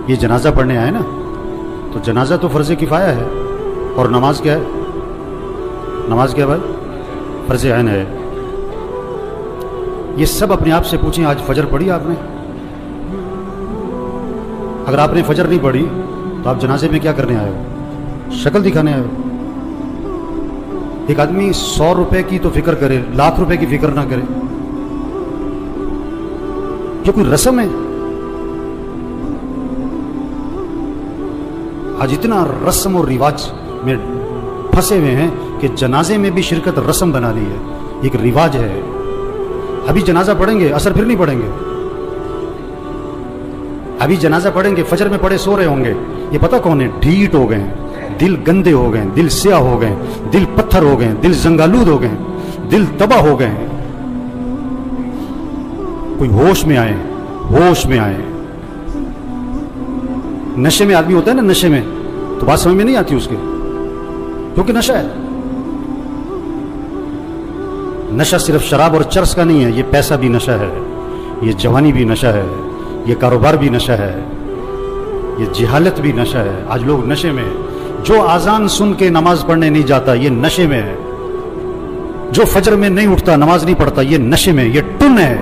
یہ جنازہ پڑھنے آئے نا، تو جنازہ تو فرض کفایہ ہے، اور نماز کیا ہے؟ نماز کیا ہے بھائی؟ فرض عین ہے۔ یہ سب اپنے آپ سے پوچھیں، آج فجر پڑھی آپ نے؟ اگر آپ نے فجر نہیں پڑھی تو آپ جنازے میں کیا کرنے آئے ہو؟ شکل دکھانے آئے ہو۔ ایک آدمی 100 روپے کی تو فکر کرے، لاکھ روپے کی فکر نہ کرے، یہ کوئی رسم ہے؟ آج اتنا رسم اور رواج میں پھنسے ہوئے ہیں کہ جنازے میں بھی شرکت رسم بنا لی ہے، ایک رواج ہے۔ ابھی جنازہ پڑھیں گے، عصر پھر نہیں پڑھیں گے، ابھی جنازہ پڑھیں گے، فجر میں پڑھے سو رہے ہوں گے، یہ پتہ کون ہے؟ ڈھیٹ ہو گئے ہیں، دل گندے ہو گئے ہیں، دل سیاہ ہو گئے ہیں، دل پتھر ہو گئے ہیں، دل زنگالود ہو گئے ہیں، دل تباہ ہو گئے ہیں۔ کوئی ہوش میں آئے، ہوش میں آئے۔ نشے میں آدمی ہوتا ہے نا، نشے میں تو بات سمجھ میں نہیں آتی اس کے، کیونکہ نشہ ہے۔ نشہ صرف شراب اور چرس کا نہیں ہے، یہ پیسہ بھی نشہ ہے، یہ جوانی بھی نشہ ہے، یہ کاروبار بھی نشہ ہے، یہ جہالت بھی نشہ ہے۔ آج لوگ نشے میں ہیں۔ جو اذان سن کے نماز پڑھنے نہیں جاتا یہ نشے میں ہے، جو فجر میں نہیں اٹھتا، نماز نہیں پڑھتا، یہ نشے میں، یہ ٹن ہے۔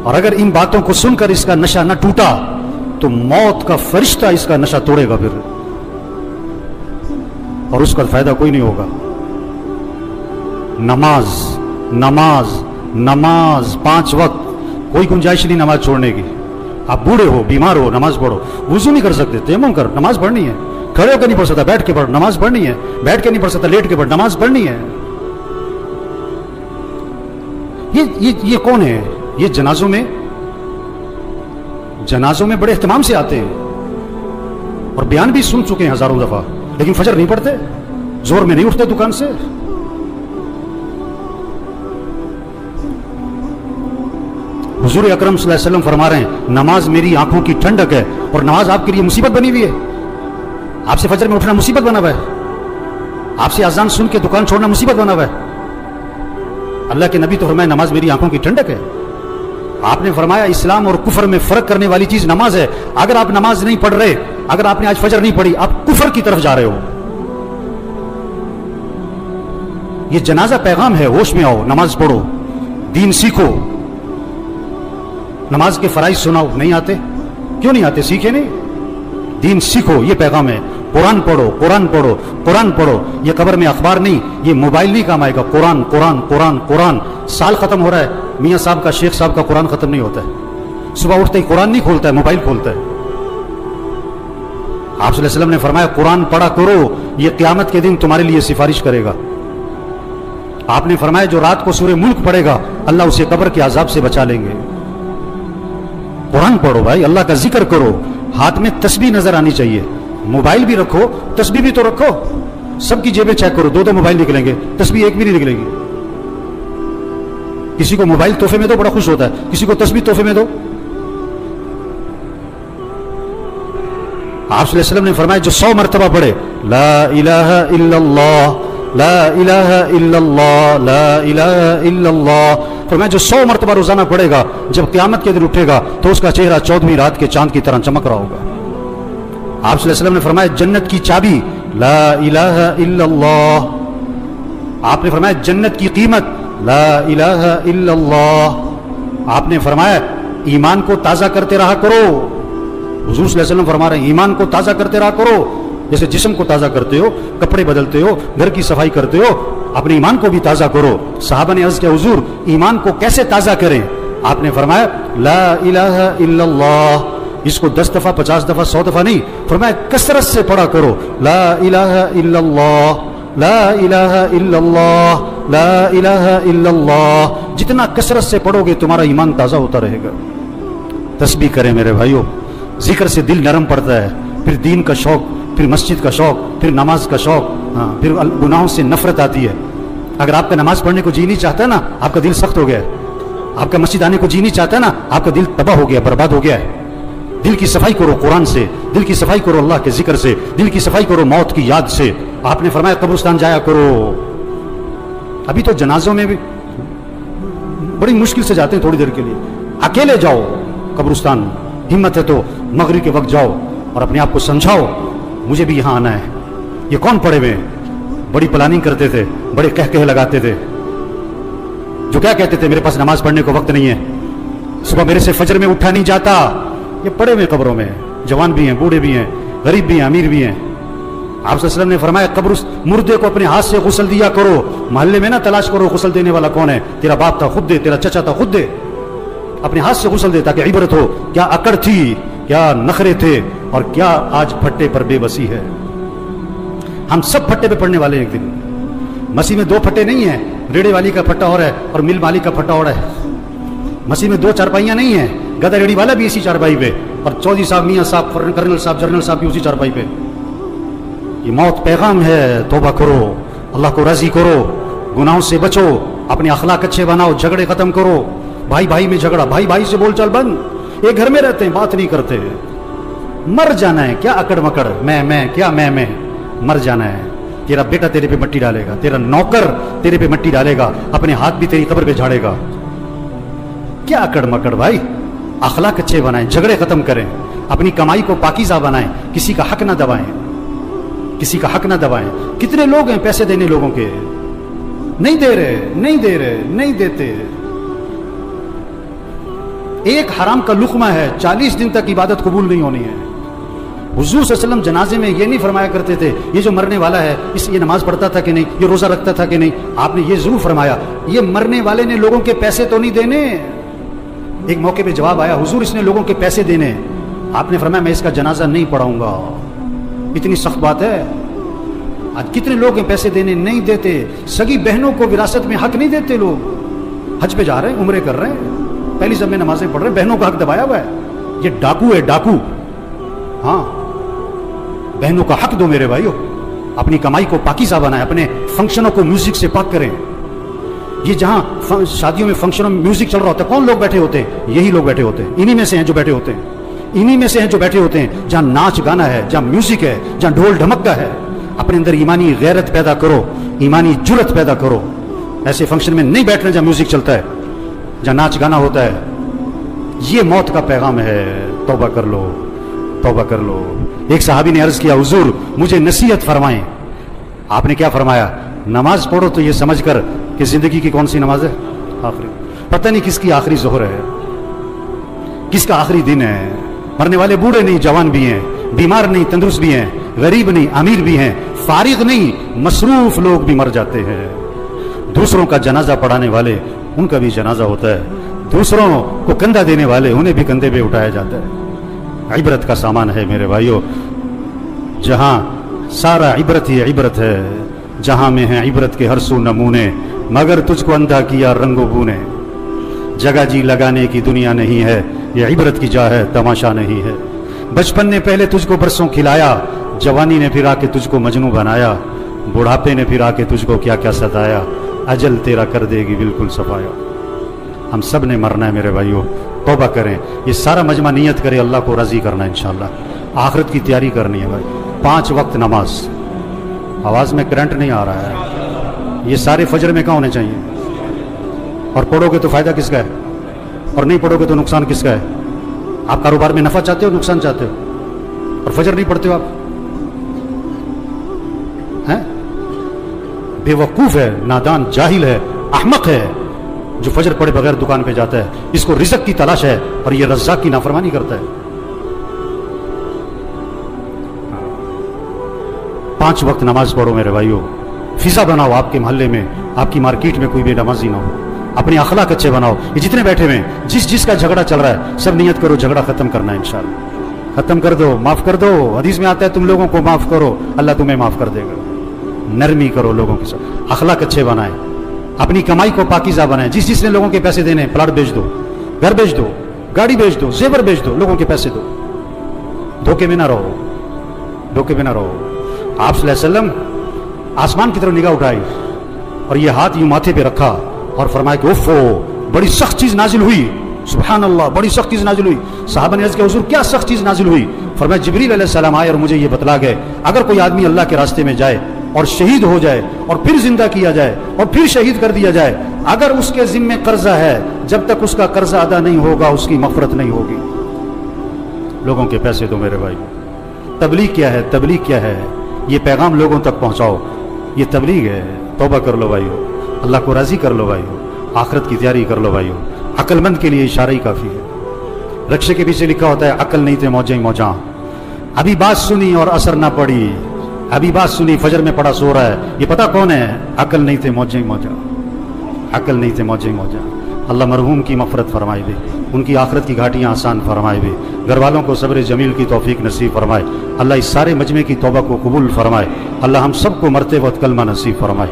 اور اگر ان باتوں کو سن کر اس کا نشہ نہ ٹوٹا تو موت کا فرشتہ اس کا نشہ توڑے گا پھر، اور اس کا فائدہ کوئی نہیں ہوگا۔ نماز نماز نماز 5 وقت، کوئی گنجائش نہیں نماز چھوڑنے کی۔ آپ بوڑھے ہو، بیمار ہو، نماز پڑھو۔ وضو نہیں کر سکتے، تیمم کر، نماز پڑھنی ہے۔ کھڑے ہو کے نہیں پڑھ سکتا، بیٹھ کے پڑھ، نماز پڑھنی ہے۔ بیٹھ کے نہیں پڑھ سکتا، لیٹ کے پڑھ، نماز پڑھنی ہے۔ یہ کون ہے؟ یہ جنازوں میں بڑے اہتمام سے آتے ہیں اور بیان بھی سن چکے ہیں ہزاروں دفعہ، لیکن فجر نہیں پڑھتے، زور میں نہیں اٹھتے دکان سے۔ حضور اکرم صلی اللہ علیہ وسلم فرما رہے ہیں نماز میری آنکھوں کی ٹھنڈک ہے، اور نماز آپ کے لیے مصیبت بنی ہوئی ہے۔ آپ سے فجر میں اٹھنا مصیبت بنا ہوا ہے، آپ سے اذان سن کے دکان چھوڑنا مصیبت بنا ہوا ہے۔ اللہ کے نبی تو فرمایا نماز میری آنکھوں کی ٹھنڈک ہے۔ آپ نے فرمایا اسلام اور کفر میں فرق کرنے والی چیز نماز ہے۔ اگر آپ نماز نہیں پڑھ رہے، اگر آپ نے آج فجر نہیں پڑھی، آپ کفر کی طرف جا رہے ہو۔ یہ جنازہ پیغام ہے، ہوش میں آؤ، نماز پڑھو، دین سیکھو۔ نماز کے فرائض سناؤ، نہیں آتے؟ کیوں نہیں آتے؟ سیکھے نہیں؟ دین سیکھو، یہ پیغام ہے۔ قرآن پڑھو، قرآن پڑھو، قرآن پڑھو۔ یہ قبر میں اخبار نہیں، یہ موبائل نہیں کام آئے گا۔ قرآن قرآن قرآن قرآن۔ سال ختم ہو رہا ہے، میاں صاحب کا، شیخ صاحب کا قرآن ختم نہیں ہوتا ہے۔ صبح اٹھتے ہی قرآن نہیں کھولتا ہے، موبائل کھولتا ہے۔ آپ صلی اللہ علیہ وسلم نے فرمایا قرآن پڑھا کرو، یہ قیامت کے دن تمہارے لیے سفارش کرے گا۔ آپ نے فرمایا جو رات کو سورہ ملک پڑھے گا اللہ اسے قبر کے عذاب سے بچا لیں گے۔ قرآن پڑھو بھائی، اللہ کا ذکر کرو، ہاتھ میں تسبیح نظر آنی چاہیے۔ موبائل بھی رکھو، تسبیح بھی تو رکھو۔ سب کی جیبیں چیک کرو، 2 موبائل نکلیں گے، تسبیح ایک بھی نہیں نکلے گی۔ کسی کو موبائل تحفے میں دو، بڑا خوش ہوتا ہے، کسی کو تسبیح تحفے میں دو۔ آپ صلی اللہ علیہ وسلم نے فرمایا جو 100 مرتبہ پڑھے لا الہ الا اللہ لا الہ الا اللہ لا الہ الا اللہ، فرمایا جو 100 مرتبہ روزانہ پڑھے گا، جب قیامت کے دن اٹھے گا تو اس کا چہرہ 14ویں رات کے چاند کی طرح چمک رہا ہوگا۔ آپ صلی اللہ علیہ وسلم نے فرمایا جنت کی چابی لا الہ الا اللہ۔ آپ نے فرمایا جنت کی قیمت لا الہ الا اللہ۔ آپ نے فرمایا ایمان کو تازہ کرتے رہا کرو۔ حضور صلی اللہ علیہ وسلم فرما رہے ہیں ایمان کو تازہ کرتے رہا کرو، جیسے جسم کو تازہ کرتے ہو، کپڑے بدلتے ہو، گھر کی صفائی کرتے ہو، اپنے ایمان کو بھی تازہ کرو۔ صحابہ نے عرض کیا حضور ایمان کو کیسے تازہ کریں؟ آپ نے فرمایا لا الہ الا اللہ، اس کو 10 دفعہ 50 دفعہ 100 دفعہ نہیں، فرمایا کثرت سے پڑھا کرو لا الہ الا اللہ لا الہ الا اللہ لا الہ الا اللہ۔ جتنا کثرت سے پڑھو گے تمہارا ایمان تازہ ہوتا رہے گا۔ تسبیح کریں میرے بھائیوں، ذکر سے دل نرم پڑتا ہے، پھر دین کا شوق، پھر مسجد کا شوق، پھر نماز کا شوق، پھر گناہوں سے نفرت آتی ہے۔ اگر آپ کا نماز پڑھنے کو جی نہیں چاہتا ہے نا، آپ کا دل سخت ہو گیا ہے۔ آپ کا مسجد آنے کو جی نہیں چاہتا ہے نا، آپ کا دل تباہ ہو گیا، برباد ہو گیا ہے۔ دل کی صفائی کرو قرآن سے، دل کی صفائی کرو اللہ کے ذکر سے، دل کی صفائی کرو موت کی یاد سے۔ آپ نے فرمایا قبرستان جایا کرو۔ ابھی تو جنازوں میں بھی بڑی مشکل سے جاتے ہیں، تھوڑی دیر کے لیے، اکیلے جاؤ قبرستان، हिम्मत है तो मगरिब के वक्त जाओ और अपने आप को समझाओ मुझे भी यहाँ आना है। ये कौन पड़े हुए हैं? बड़ी प्लानिंग करते थे, बड़े कह लगाते थे, जो क्या कहते थे मेरे पास नमाज पढ़ने को वक्त नहीं है, सुबह मेरे से फजर में उठा नहीं जाता। ये पड़े हुए कब्रों में, जवान भी हैं, बूढ़े भी हैं, गरीब भी हैं, अमीर भी हैं। आप सल्लल्लाहु अलैहि वसल्लम ने फरमाया कब्र मुर्दे को अपने हाथ से गुस्ल दिया करो, मोहल्ले में ना तलाश करो गुस्ल देने वाला कौन है, तेरा बाप था खुद दे, तेरा चचा था खुद दे, अपने हाथ से गुस्ल दे ताकि इबरत हो क्या अकड़ थी, क्या नखरे थे और क्या आज फट्टे पर बेबसी है। हम सब फट्टे पे पड़ने वाले हैं एक दिन। मसीह में दो फट्टे नहीं है, रेड़े वाली का फट्टा और है और मिल मालिक का फट्टा और है। मसीह में दो चारपाइयां नहीं है, गधा रेड़ी वाला भी इसी चारपाई पे और चौधरी साहब, मियाँ साहब, कर्नल साहब, जनरल साहब भी उसी चारपाई पे। ये मौत पैगाम है, तौबा करो, अल्लाह को राजी करो, गुनाहों से बचो, अपने अखलाक अच्छे बनाओ, झगड़े खत्म करो। भाई भाई में झगड़ा, भाई भाई से बोलचाल बंद, एक घर में रहते हैं बात नहीं करते। मर जाना है, क्या अकड़ मकड़, मैं क्या मैं, मर जाना है। तेरा बेटा तेरे पे मिट्टी डालेगा, तेरा नौकर तेरे पे मिट्टी डालेगा, अपने हाथ भी तेरी कब्र पे झाड़ेगा। क्या अकड़ मकड़ भाई, अखलाक अच्छे बनाएं, झगड़े खत्म करें, अपनी कमाई को पाकीज़ा बनाएं, किसी का हक ना दबाएं, किसी का हक ना दबाएं। कितने लोग हैं पैसे देने लोगों के, नहीं दे रहे, नहीं दे रहे, नहीं देते। एक हराम का लुकमा है, 40 दिन तक इबादत कबूल नहीं होनी है। हुजूर सल्लल्लाहु अलैहि वसल्लम जनाजे में ये नहीं फरमाया करते थे ये जो मरने वाला है ये नमाज पढ़ता था कि नहीं, ये रोजा रखता था कि नहीं। आपने ये जरूर फरमाया ये मरने वाले ने लोगों के पैसे तो नहीं देने। एक मौके पे जवाब आया, हुजूर इसने लोगों के पैसे देने। आपने फरमाया मैं इसका जनाजा नहीं पढ़ाऊंगा। इतनी सख्त बात है। आज कितने लोग हैं पैसे देने नहीं देते, सगी बहनों को विरासत में हक नहीं देते। लोग हज पे जा रहे हैं, उम्रे कर रहे हैं, पहली सब में नमाजें पढ़ रहे हैं, बहनों का हक दबाया हुआ है। ये डाकू है, डाकू। हाँ, बहनों का हक दो मेरे भाइयों, अपनी कमाई को पाकीज़ा बनाएं, अपने फंक्शनों को म्यूजिक से पाक करें। ये जहां शादियों में फंक्शनों में म्यूजिक चल रहा होता है, कौन लोग बैठे होते हैं? यही लोग बैठे होते हैं, इन्हीं में से हैं जो बैठे होते हैं, इन्हीं में से हैं जो बैठे होते हैं। जहां नाच गाना है, जहां म्यूजिक है, जहां ढोल ढमक्का है, अपने अंदर ईमानी गैरत पैदा करो, ईमानी जुर्रत पैदा करो। ऐसे फंक्शन में नहीं बैठना जहां म्यूजिक चलता है, जहां नाच गाना होता है। ये मौत का पैगाम है। तौबा कर लो, तौबा कर लो। एक सहाबी ने अर्ज किया, हुजूर मुझे नसीहत फरमाएं। आपने क्या फरमाया? नमाज पढ़ो तो ये समझकर कि जिंदगी की कौन सी नमाज है? आखिरी। पता नहीं किसकी आखिरी जोहर है, किसका आखिरी दिन है। मरने वाले बूढ़े नहीं, जवान भी हैं, बीमार नहीं, तंदुरुस्त भी हैं, गरीब नहीं, अमीर भी हैं, फारिग नहीं, मसरूफ लोग भी मर जाते हैं। दूसरों का जनाजा पढ़ाने वाले, उनका भी जनाजा होता है। दूसरों को कंधा देने वाले, उन्हें भी कंधे पे उठाया जाता है। इबरत का सामान है मेरे भाइयों, जहां सारा इबरत ही इबरत है, जहां में है इबरत के हर सू नमूने, मगर तुझको अंधा किया रंगो बूने। जगह जी लगाने की दुनिया नहीं है, ये इबरत की जा है, तमाशा नहीं है। बचपन ने पहले तुझको बरसों खिलाया, जवानी ने फिर आके तुझको मजनू बनाया, बुढ़ापे ने फिर आके तुझको क्या क्या सताया, अजल तेरा कर देगी बिल्कुल सफाया। हम सब ने मरना है मेरे भाइयों, तौबा करें। ये सारा मजमा नियत करे अल्लाह को राजी करना है इंशाअल्लाह। आखिरत की तैयारी करनी है भाई। 5 वक्त नमाज। आवाज़ में करंट नहीं आ रहा है। ये सारे फजर में कहाँ होने चाहिए? और पढ़ोगे तो फ़ायदा किसका है, और नहीं पढ़ोगे तो नुकसान किसका है? आप कारोबार में नफ़ा चाहते हो, नुकसान चाहते हो, और फजर नहीं पढ़ते हो आप? हैं? बेवकूफ़ है, नादान, जाहिल है, अहमक है जो फजर पढ़े बगैर दुकान पे जाता है। इसको रिज़्क़ की तलाश है और ये रज़्ज़ाक़ की नाफरमानी करता है। 5 वक्त नमाज पढ़ो मेरे भाइयों। फिजा बनाओ आपके मोहल्ले में, आपकी मार्केट में कोई बेनमाजी ना हो। अपने अखलाक अच्छे बनाओ। ये जितने बैठे हुए हैं, जिसका झगड़ा चल रहा है, सब नियत करो झगड़ा खत्म करना है इंशाअल्लाह। खत्म कर दो, माफ कर दो। हदीस में आता है तुम लोगों को माफ करो, अल्लाह तुम्हें माफ कर देगा। नरमी करो लोगों के साथ, अखलाक अच्छे बनाए, अपनी कमाई को पाकीज़ा बनाए। जिसने लोगों के पैसे देने, प्लाट बेच दो, घर बेच दो, गाड़ी बेच दो, जेवर बेच दो, लोगों के पैसे दो। धोखे में ना रहो, धोखे में ना रहो। आप सल्लल्लाहु अलैहि वसल्लम आसमान की तरफ निगाह उठाई और ये हाथ यूं माथे पे रखा और फरमाया कि उफ़ो, बड़ी सख्त चीज नाजिल हुई। सुभान अल्लाह, बड़ी सख्त चीज नाजिल हुई। सहाबा ने अर्ज़ किया, हुज़ूर क्या सख्त चीज नाजिल हुई? फरमाया जिब्रील अलैहिस्सलाम आए और मुझे ये बतला गए, अगर कोई आदमी अल्लाह के रास्ते में जाए और शहीद हो जाए और फिर जिंदा किया जाए और फिर शहीद कर दिया जाए, अगर उसके जिम्मे कर्जा है, जब तक उसका कर्जा अदा नहीं होगा उसकी मग़फ़िरत नहीं होगी। لوگوں کے پیسے دو میرے بھائی. تبلیغ کیا ہے؟ تبلیغ کیا ہے؟ یہ پیغام لوگوں تک پہنچاؤ، یہ تبلیغ ہے. توبہ کر لو بھائیو، اللہ کو راضی کر لو بھائیو، آخرت کی تیاری کر لو بھائیو. عقل مند کے لیے اشارہ ہی کافی ہے. رکشے کے پیچھے لکھا ہوتا ہے عقل نہیں تھے موجیں ہی موجاں. ابھی بات سنی اور اثر نہ پڑی، ابھی بات سنی فجر میں پڑا سو رہا ہے، یہ پتہ کون ہے؟ عقل نہیں تھے موجیں ہی موجاں، عقل نہیں تھے موجیں ہی موجاں. اللہ مرحوم کی مغفرت فرمائے دے، ان کی آخرت کی گھاٹیاں آسان فرمائے دے، گھر والوں کو صبر جمیل کی توفیق نصیب فرمائے. اللہ اس سارے مجمع کی توبہ کو قبول فرمائے. اللہ ہم سب کو مرتے وقت کلمہ نصیب فرمائے.